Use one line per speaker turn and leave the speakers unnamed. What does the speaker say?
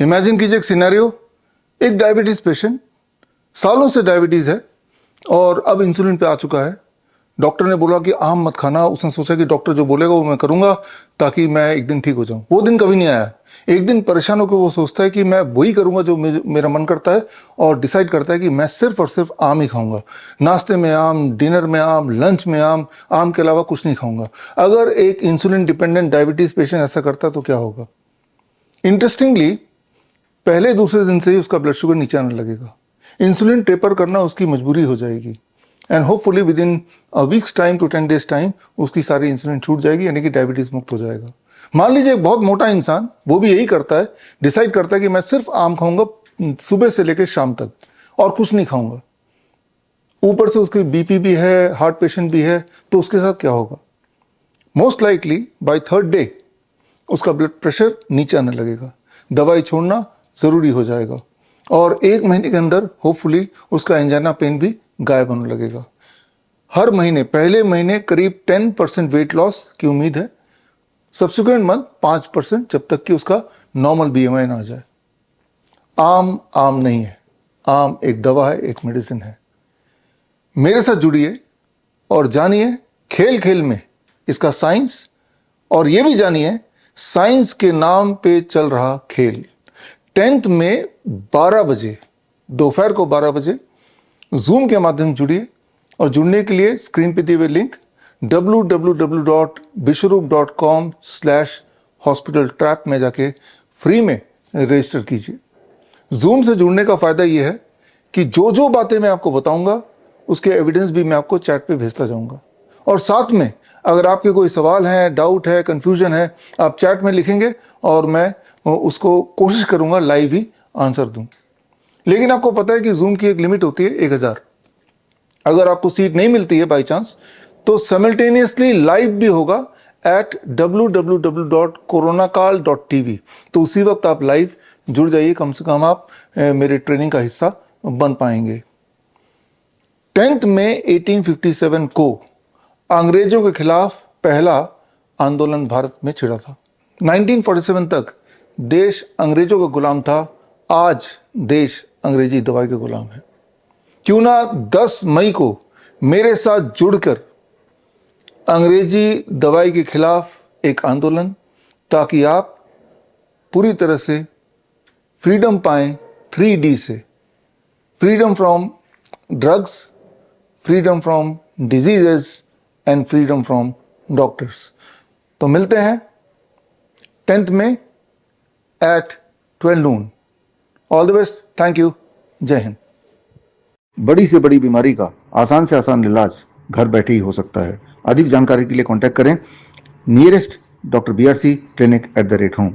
Imagine कीजिए एक scenario, एक डायबिटीज पेशेंट, सालों से डायबिटीज है और अब इंसुलिन पे आ चुका है। डॉक्टर ने बोला कि आम मत खाना। उसने सोचा कि डॉक्टर जो बोलेगा वो मैं करूंगा ताकि मैं एक दिन ठीक हो जाऊं। वो दिन कभी नहीं आया। एक दिन परेशान होकर वो सोचता है कि मैं वही करूंगा जो मेरा मन करता है और डिसाइड करता है कि मैं सिर्फ और सिर्फ आम ही खाऊंगा। नाश्ते में आम, डिनर में आम, लंच में आम, आम के अलावा कुछ नहीं खाऊंगा। अगर एक इंसुलिन डिपेंडेंट डायबिटीज पेशेंट ऐसा करता तो क्या होगा? इंटरेस्टिंगली पहले दूसरे दिन से ही उसका ब्लड शुगर नीचे आने लगेगा। इंसुलिन टेपर करना उसकी मजबूरी हो जाएगी and hopefully within a week's time to 10 days time उसकी सारी इंसुलिन छूट जाएगी, यानी कि डायबिटीज मुक्त हो जाएगा। मान लीजिए एक बहुत मोटा इंसान, वो भी यही करता है, डिसाइड करता है कि मैं सिर्फ आम खाऊंगा सुबह से लेकर शाम तक और कुछ नहीं खाऊंगा। ऊपर से उसकी बीपी भी है, हार्ट पेशेंट भी है, तो उसके साथ क्या होगा? Most likely by third day उसका ब्लड प्रेशर नीचे आने लगेगा, दवाई छोड़ना जरूरी हो जाएगा और 1 महीने के अंदर होपफुली उसका एंजाइना पेन भी गायब होने लगेगा। हर महीने, पहले महीने करीब 10% वेट लॉस की उम्मीद है, सब्सिक्वेंट मंथ 5%, जब तक कि उसका नॉर्मल बीएमआई ना आ जाए। आम आम नहीं है, आम एक दवा है, एक मेडिसिन है। मेरे साथ जुड़िए और जानिए खेल खेल में इसका साइंस, और यह भी जानिए साइंस के नाम पे चल रहा खेल। 10th में 12 बजे, दोपहर को 12 बजे जूम के माध्यम से जुड़िए और जुड़ने के लिए स्क्रीन पे दिए हुए लिंक www.vishwaroop.com/hospitaltrap में जाके फ्री में रजिस्टर कीजिए। जूम से जुड़ने का फायदा यह है कि जो जो बातें मैं आपको बताऊंगा उसके एविडेंस भी मैं आपको चैट पे भेजता जाऊंगा, और साथ में अगर आपके कोई सवाल है, डाउट है, कंफ्यूजन है, आप चैट में लिखेंगे और मैं उसको कोशिश करूंगा लाइव ही आंसर दूं। लेकिन आपको पता है कि जूम की एक लिमिट होती है 1000। अगर आपको सीट नहीं मिलती है बाई चांस, तो साइमल्टेनियसली लाइव भी होगा at www.coronakal.tv। तो उसी वक्त आप लाइव जुड़ जाइए, कम से कम आप मेरे ट्रेनिंग का हिस्सा बन पाएंगे। 10th में 1857 को अंग्रेजों के खिलाफ पहला आंदोलन भारत में छिड़ा था। 1947 तक देश अंग्रेजों का गुलाम था, आज देश अंग्रेजी दवाई के गुलाम है। क्यों ना 10 मई को मेरे साथ जुड़कर अंग्रेजी दवाई के खिलाफ एक आंदोलन, ताकि आप पूरी तरह से फ्रीडम पाएं 3D से। Freedom from drugs, freedom from diseases and freedom from doctors. तो मिलते हैं 10th में at 12 noon। All the best, thank you, जय हिंद।
बड़ी से बड़ी बीमारी का आसान से आसान इलाज घर बैठे ही हो सकता है। अधिक जानकारी के लिए कांटेक्ट करें nearest Dr. BRC Clinic @ home।